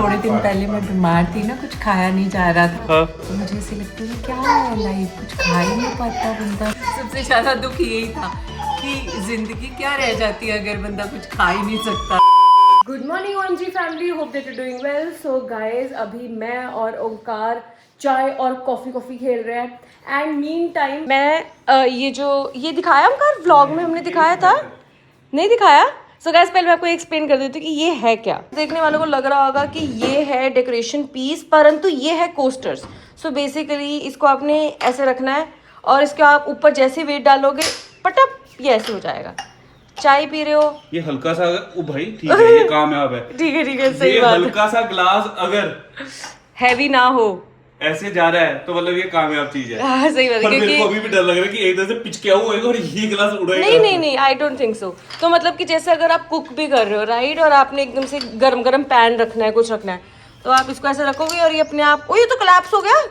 थोड़े दिन पहले मैं बीमार थी ना, कुछ खाया नहीं जा रहा था। हाँ। तो मुझे ऐसे लगता है क्या है लाइफ, कुछ खा ही नहीं पाता बंदा। सबसे ज्यादा दुख यही था कि जिंदगी क्या रह जाती है अगर बंदा कुछ खा ही नहीं सकता। Good morning OMG family, hope that you doing well. So guys, अभी मैं और ओंकार चाय और कॉफ़ी खेल रहे हैं। एंड मीन टाइम मैं ये दिखाया ओंकार, व्लॉग में हमने दिखाया था, नहीं दिखाया। सो गाइज पहले मैं आपको एक्सप्लेन कर देती हूँ कि ये है क्या। देखने वालों को लग रहा होगा कि ये है डेकोरेशन पीस, परंतु ये है कोस्टर्स। सो बेसिकली इसको आपने ऐसे रखना है और इसके आप ऊपर जैसे वेट डालोगे पटप ये ऐसे हो जाएगा। चाय पी रहे हो, ये हल्का सा, ओ भाई ठीक है, ये कामयाब है। ठीक है सही ये बात है। हल्का सा ग्लास अगर हैवी ना हो, ऐसे जा रहा है तो मतलब ये कामयाब चीज है। हाँ सही बात है। पर मेरे क्योंकि को अभी भी डर लग रहा है कि एकदम से पिचकिया होएगा और ये गिलास उड़ेगा। नहीं आई डोंट थिंक सो। तो मतलब कि जैसे अगर आप कुक भी कर रहे हो राइट, और आपने एकदम से गरम पैन रखना है, कुछ रखना है, तो आप इसको ऐसे रखोगे और ये अपने आप, ओ ये तो कोलैप्स हो गया।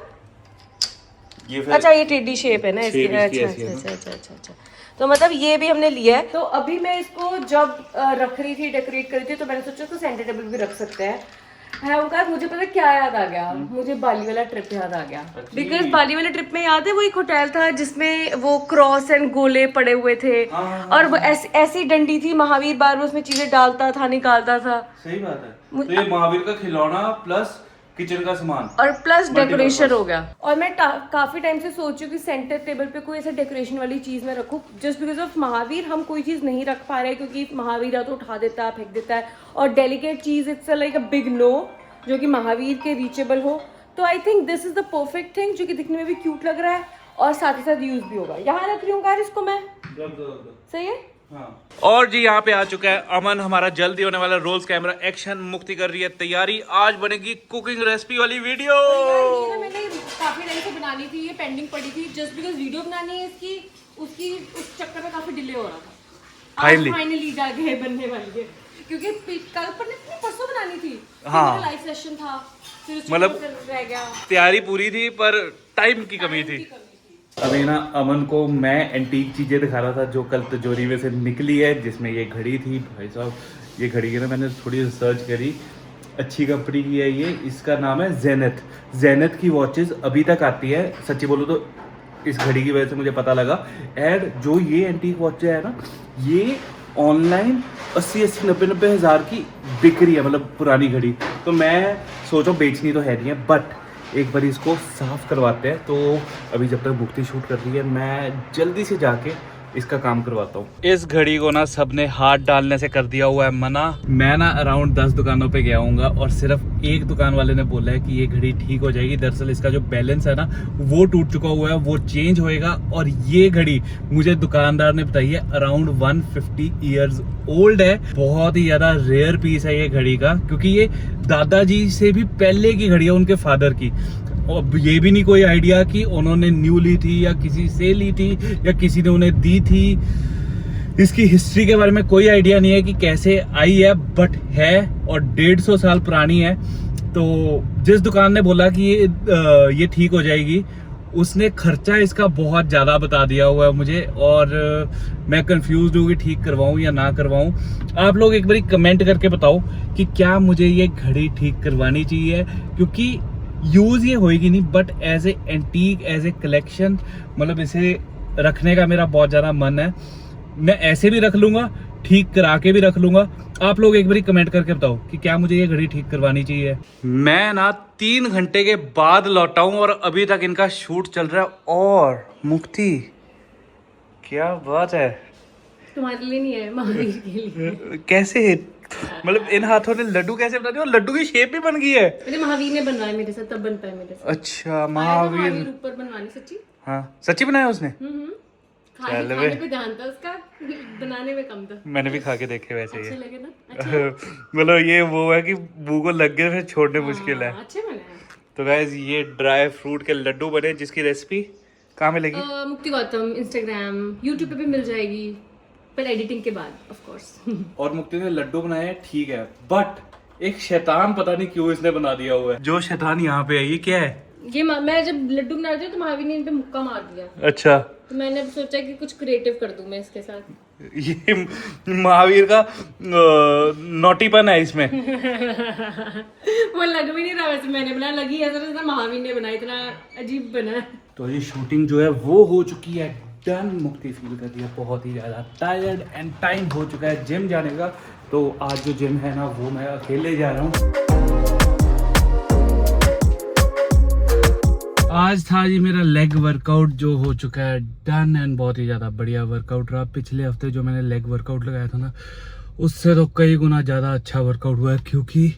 ये फिर अच्छा ये टेडी शेप है ना इसकी। अच्छा। तो मतलब ये भी हमने लिया है। तो अभी मैं इसको जब रख रही थी, डेकोरेट कर रही थी, तो मैंने सोचा तो सेंटर टेबल भी रख सकते हैं। है ओंकार, मुझे पता क्या याद आ गया, मुझे बाली वाला ट्रिप याद आ गया। बिकॉज बाली वाले ट्रिप में याद है वो एक होटल था जिसमें वो क्रॉस एंड गोले पड़े हुए थे और वो ऐसी डंडी थी, महावीर बार में उसमें चीजें डालता था, निकालता था। सही बात है। तो ये महावीर का खिलौना प्लस किचन का सामान और प्लस डेकोरेशन हो गया। और मैं काफी टाइम से सोच रही हूँ कि सेंटर टेबल पे कोई ऐसा डेकोरेशन वाली चीज मैं रखूँ। जस्ट बिकॉज ऑफ महावीर हम कोई चीज नहीं रख पा रहे क्योंकि महावीर या तो उठा देता है, फेंक देता है, और डेलिकेट चीज it's like a big no जो कि महावीर के रीचेबल हो। तो I think this is the perfect thing जो कि दिखने में भी क्यूट लग रहा है और साथ ही साथ यूज भी होगा। यहाँ रख रही हूँ कार इसको मैं, सही है। हाँ। और जी यहाँ पे आ चुका है अमन, हमारा जल्दी होने वाला रोल्स कैमरा एक्शन। मुक्ति कर रही है तैयारी, आज बनेगी कुकिंग रेसिपी वाली वीडियो। ये ना मैंने काफी टाइम से बनानी थी, ये पेंडिंग पड़ी थी जस्ट बिकॉज वीडियो बनानी है इसकी, उस चक्कर में काफी डिले हो रहा था। फाइनली जाके बनने वाली है क्योंकि कल परसों बनानी थी। हाँ। लाइव सेशन था, फिर मतलब रह गया। तैयारी पूरी थी पर टाइम की कमी थी। अभी ना अमन को मैं एंटीक चीजें दिखा रहा था जो कल तिजोरी में से निकली है, जिसमें ये घड़ी थी। भाई साहब ये घड़ी की ना मैंने थोड़ी रिसर्च करी, अच्छी कंपनी की है ये, इसका नाम है जेनेथ की वॉचेस अभी तक आती है। सच्ची बोलो तो इस घड़ी की वजह से मुझे पता लगा। एंड जो ये एंटीक वॉचेस है ना, ये ऑनलाइन 80-90 हज़ार की बिक रही है, मतलब पुरानी घड़ी। तो मैं सोचा बेचनी तो है नहीं है, बट एक बार इसको साफ करवाते हैं। तो अभी जब तक मुक्ति शूट कर रही है मैं जल्दी से जाके इसका काम करवाता हूँ। इस घड़ी को ना सबने हाथ डालने से कर दिया हुआ है मना। मैं ना अराउंड 10 दुकानों पे गया हूँगा और सिर्फ एक दुकान वाले ने बोला है कि ये घड़ी ठीक हो जाएगी। दरअसल इसका जो बैलेंस है ना वो टूट चुका हुआ है, वो चेंज होएगा। और ये घड़ी मुझे दुकानदार ने बताई है अराउंड 150 ईयर्स ओल्ड है। बहुत ही ज्यादा रेयर पीस है ये घड़ी का, क्योंकि ये दादाजी से भी पहले की घड़ी है, उनके फादर की। और ये भी नहीं कोई आइडिया कि उन्होंने न्यू ली थी या किसी से ली थी या किसी ने उन्हें दी थी। इसकी हिस्ट्री के बारे में कोई आइडिया नहीं है कि कैसे आई है, बट है और 150 साल पुरानी है। तो जिस दुकान ने बोला कि ये ठीक हो जाएगी, उसने खर्चा इसका बहुत ज़्यादा बता दिया हुआ है मुझे, और मैं कंफ्यूज हूँ कि ठीक करवाऊँ या ना करवाऊँ। आप लोग एक बारी कमेंट करके बताओ कि क्या मुझे ये घड़ी ठीक करवानी चाहिए, क्योंकि यूज़ ये होएगी नहीं, but as a antique, as a collection, मतलब इसे रखने का मेरा बहुत ज़्यादा मन है। मैं ऐसे भी रख लूँगा, ठीक करा के भी रख लूँगा। आप लोग एक बारी कमेंट करके बताओ कि क्या मुझे ये घड़ी ठीक करवानी चाहिए। मैं ना 3 घंटे के बाद लौटा हूँ और अभी तक इनका शूट चल रहा है। और मुक्ति क्या बात है, तुम्हारे लिए नहीं है, महावीर के लिए। कैसे, मतलब इन हाथों ने लड्डू कैसे बना दिया, और लड्डू की शेप भी बन गई है। मेरे महावीर ने बनवाया मेरे साथ, तब बन पाया मेरे साथ। अच्छा महावीर ऊपर बनवानी सच्ची। हाँ सच्ची बनाया उसने। खाने पे ध्यान था उसका, बनाने में कम था। मैंने भी खा के देखे वैसे अच्छे ही लगे ना? मतलब ये वो है कि मुंह को लग गए फिर छोड़ने मुश्किल है। अच्छे बने हैं। तो गाइस ये ड्राई फ्रूट के लड्डू बने, जिसकी रेसिपी कहाँ मिलेगी? मुक्ति गौतम इंस्टाग्राम, यूट्यूब पे भी मिल जाएगी, पर एडिटिंग के बाद ऑफ कोर्स। और मुक्ति ने लड्डू बनाए हैं, ठीक है, बट एक शैतान पता नहीं क्यों इसने बना दिया हुआ है। जो शैतान यहाँ पे है ये क्या है? ये मैं जब लड्डू बना रही थी तो महावीर ने इन पे मुक्का मार दिया, अच्छा, तो मैंने अब सोचा कि कुछ क्रिएटिव कर दूं मैं इसके साथ। ये महावीर का नोटीपन है इसमें। वो लग भी नहीं रहा वैसे मैंने बनाया, लगी ऐसा जैसा महावीर ने बनाया, इतना अजीब बना। तो ये शूटिंग जो है वो हो चुकी है डन। मुक्ति फील कर दिया, बहुत ही ज़्यादा टायर्ड एंड टाइम हो चुका है जिम जाने का। तो आज जो जिम है ना वो मैं अकेले जा रहा हूँ। आज था जी मेरा लेग वर्कआउट जो हो चुका है डन एंड बहुत ही ज़्यादा बढ़िया वर्कआउट रहा। पिछले हफ्ते जो मैंने लेग वर्कआउट लगाया था ना उससे तो कई गुना ज़्यादा अच्छा वर्कआउट हुआ है, क्योंकि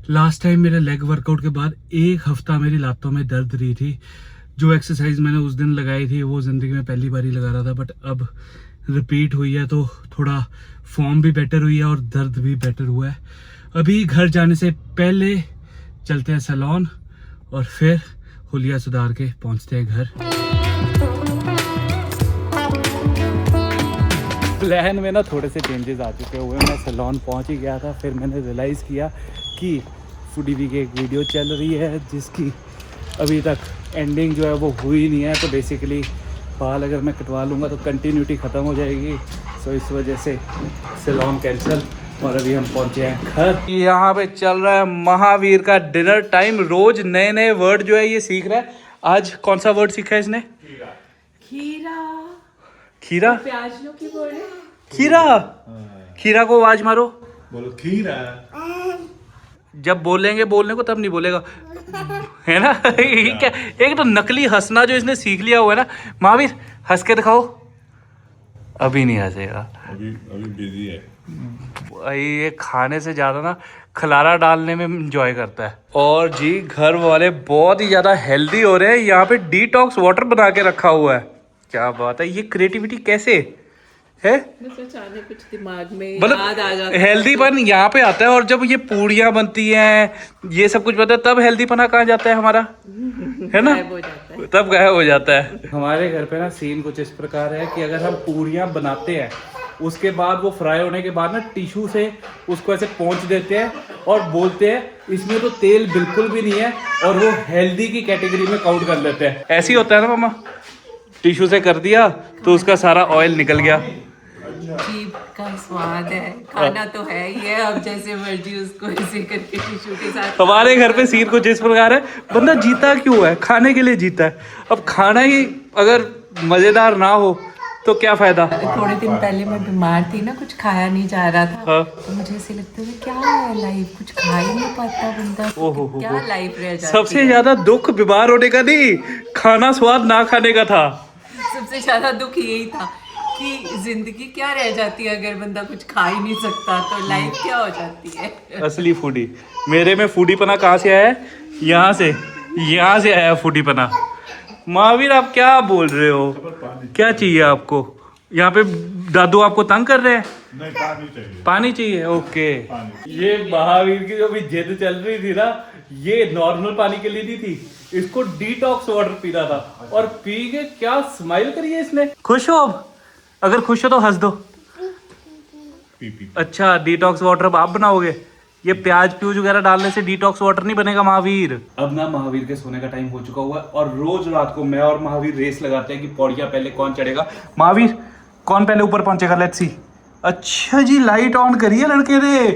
लास्ट टाइम मेरे लेग वर्कआउट के बाद एक हफ्ता मेरी लातों में दर्द रही थी। जो एक्सरसाइज मैंने उस दिन लगाई थी वो ज़िंदगी में पहली बार ही लगा रहा था, बट अब रिपीट हुई है तो थोड़ा फॉर्म भी बेटर हुई है और दर्द भी बेटर हुआ है। अभी घर जाने से पहले चलते हैं सैलून और फिर हुलिया सुधार के पहुंचते हैं घर। प्लान में ना थोड़े से चेंजेस आ चुके हुए। मैं सैलून पहुंच ही गया था, फिर मैंने रियलाइज़ किया कि फूडी की एक वीडियो चल रही है जिसकी अभी तक एंडिंग जो है वो हुई नहीं है। तो बेसिकली बाल अगर मैं कटवा लूँगा तो कंटिन्यूटी ख़त्म हो जाएगी। सो इस वजह से सैलून कैंसिल और अभी हम पहुंचे हैं घर। यहाँ पे चल रहा है महावीर का डिनर टाइम। रोज नए नए वर्ड जो है ये सीख रहा है। आज कौन सा वर्ड सीखा है इसने? खीरा। खीरा? प्याज लो की बोल रहे? खीरा। खीरा को आवाज मारो, बोलो खीरा। जब बोलेंगे बोलने को तब नहीं बोलेगा, है ना? ये क्या एक तो नकली हंसना जो इसने सीख लिया हुआ है ना। महावीर हंस के दिखाओ। अभी नहीं हंसेगा, अभी बिजी है। ये खाने से ज़्यादा ना खलारा डालने में एंजॉय करता है। और जी घर वाले बहुत ही ज़्यादा हेल्दी हो रहे हैं। यहाँ पे डिटॉक्स वाटर बना के रखा हुआ है। क्या बात है, ये क्रिएटिविटी कैसे है? बस अचानक कुछ दिमाग में याद मतलब आ जाता है। हेल्दीपन यहाँ पे आता है, और जब ये पूड़ियाँ बनती हैं ये सब कुछ बनता है तब हेल्दीपना कहाँ जाता है हमारा, है ना? गायब हो जाता है। तब गायब हो जाता है। हमारे घर पे ना सीन कुछ इस प्रकार है कि अगर हम पूड़ियाँ बनाते हैं उसके बाद वो फ्राई होने के बाद ना टिश्यू से उसको ऐसे पोंछ देते हैं और बोलते हैं इसमें तो तेल बिल्कुल भी नहीं है, और वो हेल्दी की कैटेगरी में काउंट कर लेते हैं। ऐसे ही होता है ना मामा, टिश्यू से कर दिया तो उसका सारा ऑयल निकल गया। जीभ का स्वाद है, खाना तो है ही है। अब जैसे मर्जी उसको ऐसे करके टिश्यू के साथ। हमारे घर पे सीन कुछ इस प्रकार है, बंदा जीता क्यों है? खाने के लिए जीता है। अब खाना ही अगर मजेदार ना हो तो क्या फायदा? थोड़े दिन पहले मैं बीमार थी ना, कुछ खाया नहीं जा रहा था। हाँ। तो मुझे ऐसे लगता है क्या है लाइफ, कुछ खा ही नहीं पाता बंदा। ओहो हो क्या लाइफ रह जाती सबसे है। ज्यादा दुख बीमार होने का नहीं, खाना स्वाद ना खाने का था। सबसे ज्यादा दुख यही था कि जिंदगी क्या रह जाती है अगर बंदा कुछ खा ही नहीं सकता, तो लाइफ क्या हो जाती है। असली फूडी। मेरे में फूडीपना कहाँ से आया है? यहाँ से आया फूडीपना। महावीर आप क्या बोल रहे हो? क्या चाहिए आपको? यहाँ पे दादू आपको तंग कर रहे हैं? नहीं, पानी चाहिए। पानी चाहिए, ओके। ये महावीर की जो भी जिद चल रही थी ना, ये नॉर्मल पानी के लिए नहीं थी, इसको डिटॉक्स वाटर पीना था। और पी के क्या स्माइल करी है इसने। खुश हो? अब अगर खुश हो तो हंस दो। पी। अच्छा, डिटॉक्स वाटर अब आप बनाओगे? ये प्याज प्यूज वगैरह डालने से डिटॉक्स वाटर नहीं बनेगा महावीर। अब ना महावीर के सोने का टाइम हो चुका हुआ है और रोज रात को मैं और महावीर रेस लगाते हैं कि पौड़ियाँ पहले कौन चढ़ेगा। महावीर कौन पहले ऊपर पहुंचेगा? Let's see. अच्छा जी, लाइट ऑन करी है लड़के ने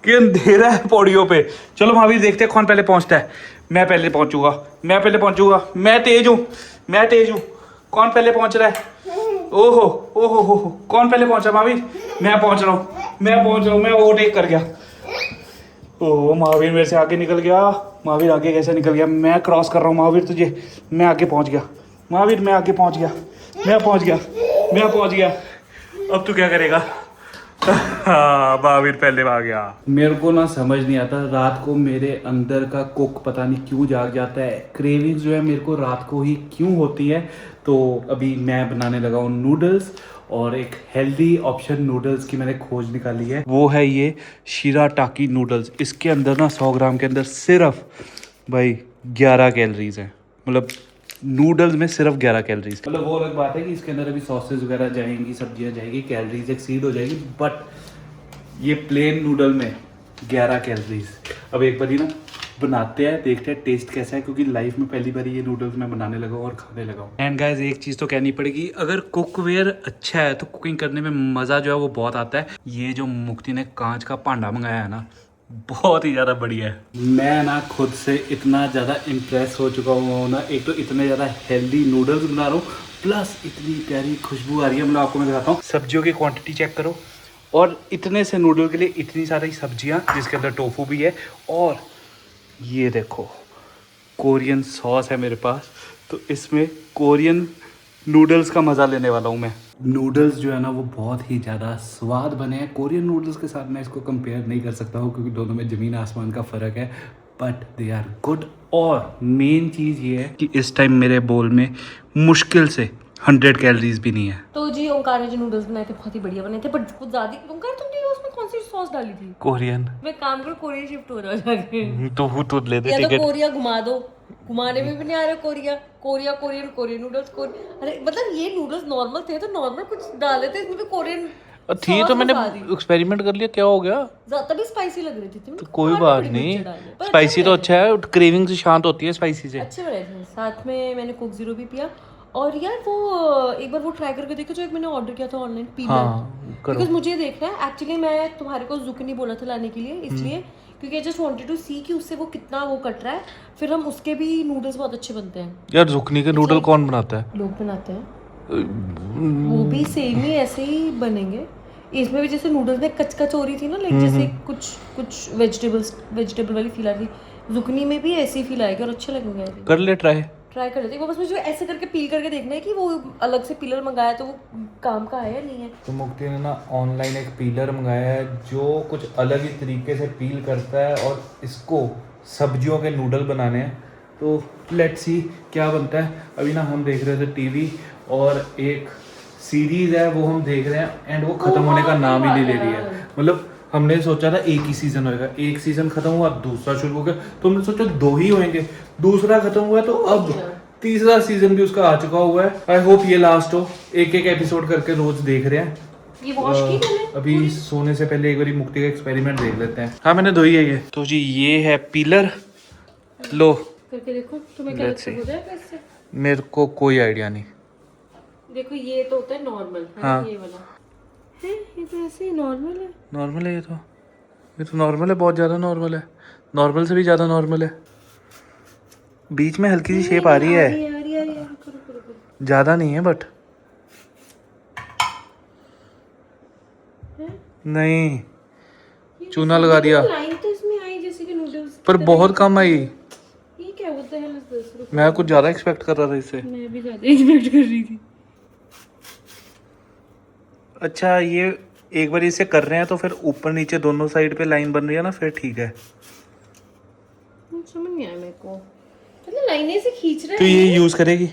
कि अंधेरा है पौड़ियों पे। चलो महावीर देखते हैं कौन पहले पहुंचता है। मैं पहले पहुंचूंगा। मैं तेज हूँ। कौन पहले पहुंच रहा है? ओहो ओहो हो, कौन पहले पहुंचा? महावीर मैं पहुंच रहा हूँ। मैं ओवरटेक कर गया। ओह महावीर मेरे से आगे निकल गया। महावीर आगे कैसे निकल गया? मैं क्रॉस कर रहा हूँ महावीर तुझे। मैं आगे पहुँच गया महावीर। मैं पहुँच गया। अब तू क्या करेगा? महावीर पहले आ गया। मेरे को ना समझ नहीं आता, रात को मेरे अंदर का कुक पता नहीं क्यों जाग जाता है। क्रेविंग्स जो है मेरे को रात को ही क्यों होती है। तो अभी मैं बनाने लगा हूँ नूडल्स, और एक हेल्दी ऑप्शन नूडल्स की मैंने खोज निकाली है। वो है ये शिराटाकी नूडल्स। इसके अंदर ना 100 ग्राम के अंदर सिर्फ भाई 11 कैलोरीज हैं। मतलब नूडल्स में सिर्फ 11 कैलोरीज। मतलब वो अलग बात है कि इसके अंदर अभी सॉसेज वगैरह जाएंगी, सब्जियां जाएंगी, कैलोरीज एक्सीड हो जाएगी, बट ये प्लेन नूडल में 11 कैलोरीज। अब एक बारी ना बनाते हैं, देखते हैं टेस्ट कैसा है, क्योंकि लाइफ में पहली बार ये नूडल्स मैं बनाने लगा हूँ और खाने लगा हूँ। एंड गाइस एक चीज़ तो कहनी पड़ेगी, अगर कुकवेयर अच्छा है तो कुकिंग करने में मज़ा जो है वो बहुत आता है। ये जो मुक्ति ने कांच का भांडा मंगाया है ना, बहुत ही ज़्यादा बढ़िया है। मैं ना खुद से इतना ज़्यादा इम्प्रेस हो चुका हूँ ना, एक तो इतने ज़्यादा हेल्दी नूडल्स बना रहा हूँ, प्लस इतनी प्यारी खुशबू आ रही है। मतलब आपको मैं दिखाता हूँ, सब्जियों की क्वांटिटी चेक करो, और इतने से नूडल के लिए इतनी सारी सब्जियाँ, जिसके अंदर टोफू भी है, और ये देखो कोरियन सॉस है मेरे पास, तो इसमें कोरियन नूडल्स का मज़ा लेने वाला हूँ मैं। नूडल्स जो है ना वो बहुत ही ज़्यादा स्वाद बने हैं। कोरियन नूडल्स के साथ मैं इसको कंपेयर नहीं कर सकता हूँ, क्योंकि दोनों में ज़मीन आसमान का फ़र्क है, बट दे आर गुड। और मेन चीज़ ये है कि इस टाइम मेरे बोल में मुश्किल से 100 कैलोरीज भी नहीं है। तो जी ओंकार ने जो नूडल्स बनाए थे बहुत ही बढ़िया बने थे, बट कुछ ज़्यादा। ओंकार तुमने उसमें कौन सी सॉस डाली थी? कोरियन। मैं काम कर कोरिया शिफ्ट हो रहा जाके। तो ले दे या तो टिकट। कोरिया घुमा दो, घुमाने में भी नहीं आ रहा Korea. Korea Korean Korean noodles अरे मतलब ये नूडल्स नॉर्मल थे तो नॉर्मल कुछ डाले थे, इसमें भी कोरियन थी तो मैंने एक्सपेरिमेंट कर लिया, क्या हो गया? तभी स्पाइसी लग रही थी। तो कोई बात नहीं, स्पाइसी तो अच्छा है, क्रेविंग से शांत होती है स्पाइसी से। अच्छे बने थे। साथ में मैंने कोक जीरो भी पिया। और यार वो एक बार वो ट्राई करके देखो जो एक मैंने ऑर्डर किया था ऑनलाइन, पीलर। बिकॉज मुझे देखना है एक्चुअली, मैं तुम्हारे को जुकनी बोला था लाने के लिए, इसलिए क्योंकि आई जस्ट वांटेड टू सी कि उससे वो कितना वो कट रहा है, फिर हम उसके भी नूडल्स बहुत अच्छे बनते हैं। यार जुकनी के नूडल कौन बनाता है? लोग बनाते हैं, वो भी सेम ही ऐसे ही बनेंगे। इसमें भी जैसे नूडल्स में कच कच हो रही थी ना, लाइक जैसे कुछ वेजिटेबल वाली फील आ रही थी, जुकनी में भी ऐसी फील आएगी और अच्छे लगेंगे। कर ले ट्राई कर लेते हैं। बस मुझे ऐसे करके पील करके देखना है कि वो अलग से पीलर मंगाया तो वो काम का है या नहीं है। तो मुक्ति ने ना ऑनलाइन एक पीलर मंगाया है जो कुछ अलग ही तरीके से पील करता है, और इसको सब्जियों के नूडल बनाने हैं। तो लेट्स सी क्या बनता है। अभी ना हम देख रहे थे टीवी, और एक सीरीज़ है वो हम देख रहे हैं, एंड वो ख़त्म होने का नाम ही नहीं ले रही है। मतलब हमने सोचा था एक ही सीज़न होएगा, एक सीज़न ख़त्म हुआ, दूसरा शुरू हो गया, तो हमने सोचा 2 ही होंगे, दूसरा ख़त्म हुआ, तो अब तीसरा सीज़न भी उसका आ चुका हुआ है। आई होप ये लास्ट हो। एक एपिसोड करके रोज देख रहे हैं। ये वॉश की मैंने अभी सोने से पहले एक बार मुक्ति का एक्सपेरिमेंट देख लेते हैं। हाँ मैंने धोई है ये। तो जी ये है पीलर, लो करके देखो तुम्हें क्या लगता है हो जाएगा इससे? मेरे को कोई आइडिया नहीं। देखो ये तो होता है नॉर्मल, हाँ। ये वाला है, ये तो ऐसे ही नॉर्मल है। नॉर्मल है ये तो नॉर्मल है, बहुत ज़्यादा नॉर्मल है, नॉर्मल से भी ज़्यादा नॉर्मल है। बीच में हल्की सी शेप आ रही है, ज़्यादा नहीं है बट नहीं, चूना लगा दिया लाइन तो इसमें आई जैसे कि नूडल्स, पर बहुत कम आई। ये क्या होता है? मैं कुछ ज़्यादा एक्सपेक्ट कर रहा था इससे। मैं भी ज़्यादा एक्सपेक्ट कर रही थी। अच्छा ये एक बार इसे कर रहे हैं तो फिर ऊपर नीचे दोनों साइड पे लाइन बन रही है ना, फिर ठीक है। समझ नहीं आया मेरे को, मतलब लाइनें से खींच रहा है। तो ये यूज़ करेगी?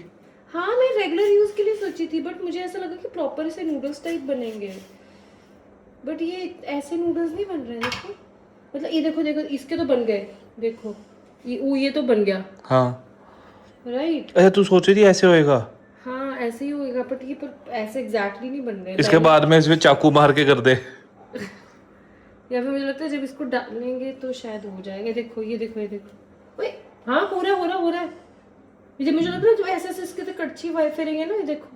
हाँ मैं रेगुलर यूज के लिए सोची थी, बट मुझे ऐसा लगा कि प्रॉपर से नूडल्स टाइप बनेंगे, बट ये ऐसे नूडल्स नहीं बन रहे। देखो मतलब ये देखो देखो इसके तो बन गए, देखो ये तो बन गया। हाँ राइट। अच्छा तू सोच रही थी ऐसे होएगा? हाँ ऐसे ही होएगा, बट ये पर ऐसे एग्जैक्टली नहीं बन रहे। इसके बाद में इसमें चाकू मार के कर दे। या फिर मुझे लगता है जब इसको डालेंगे तो शायद हो जाएगा। देखो ये देखो ये देखो, ओए हाँ हो रहा है। ये मुझे लगता है जो ऐसे ऐसे इसके तो कड़छी वाई फेरेंगे ना, ये देखो।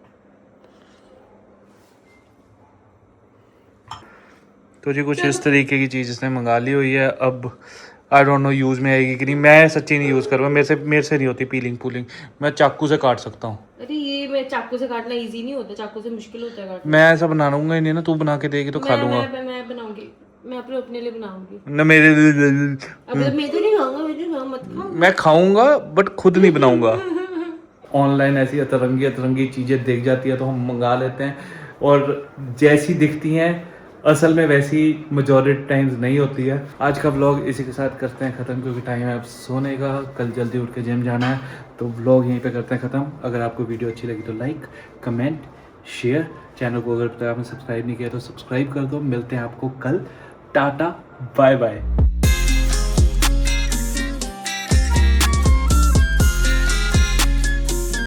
तो जी कुछ इस तरीके की चीज़ इसने मंगा ली हुई है। अब आई डोंट नो यूज़ में आएगी कि नहीं। मैं सच्ची नहीं यूज़ करूँगा, मेरे से नहीं होती पीलिंग। मैं चाकू से काट सकता हूँ। अरे ये मैं चाकू से काटना इजी नहीं होता, चाकू से मुश्किल होता है काटना। मैं ऐसा बनाऊंगा ही नहीं ना, तू बना के देगी तो खा लूंगा। मैं बनाऊंगी, मैं अपने लिए बनाऊंगी न मेरे अब मैं तो नहीं खाऊंगा, मत खाओ। मैं खाऊंगा बट खुद नहीं बनाऊंगा। ऑनलाइन ऐसी अतरंगी चीज़ें दिख जाती है तो हम मंगा लेते हैं, और जैसी दिखती हैं असल में वैसी मेजॉरिटी टाइम्स नहीं होती है। आज का व्लॉग इसी के साथ करते हैं ख़त्म, क्योंकि टाइम है अब सोने का, कल जल्दी उठ के जिम जाना है। तो व्लॉग यहीं पे करते हैं ख़त्म। अगर आपको वीडियो अच्छी लगी तो लाइक कमेंट शेयर, चैनल को अगर आपने सब्सक्राइब नहीं किया तो सब्सक्राइब कर दो। मिलते हैं आपको कल, टाटा बाय बाय।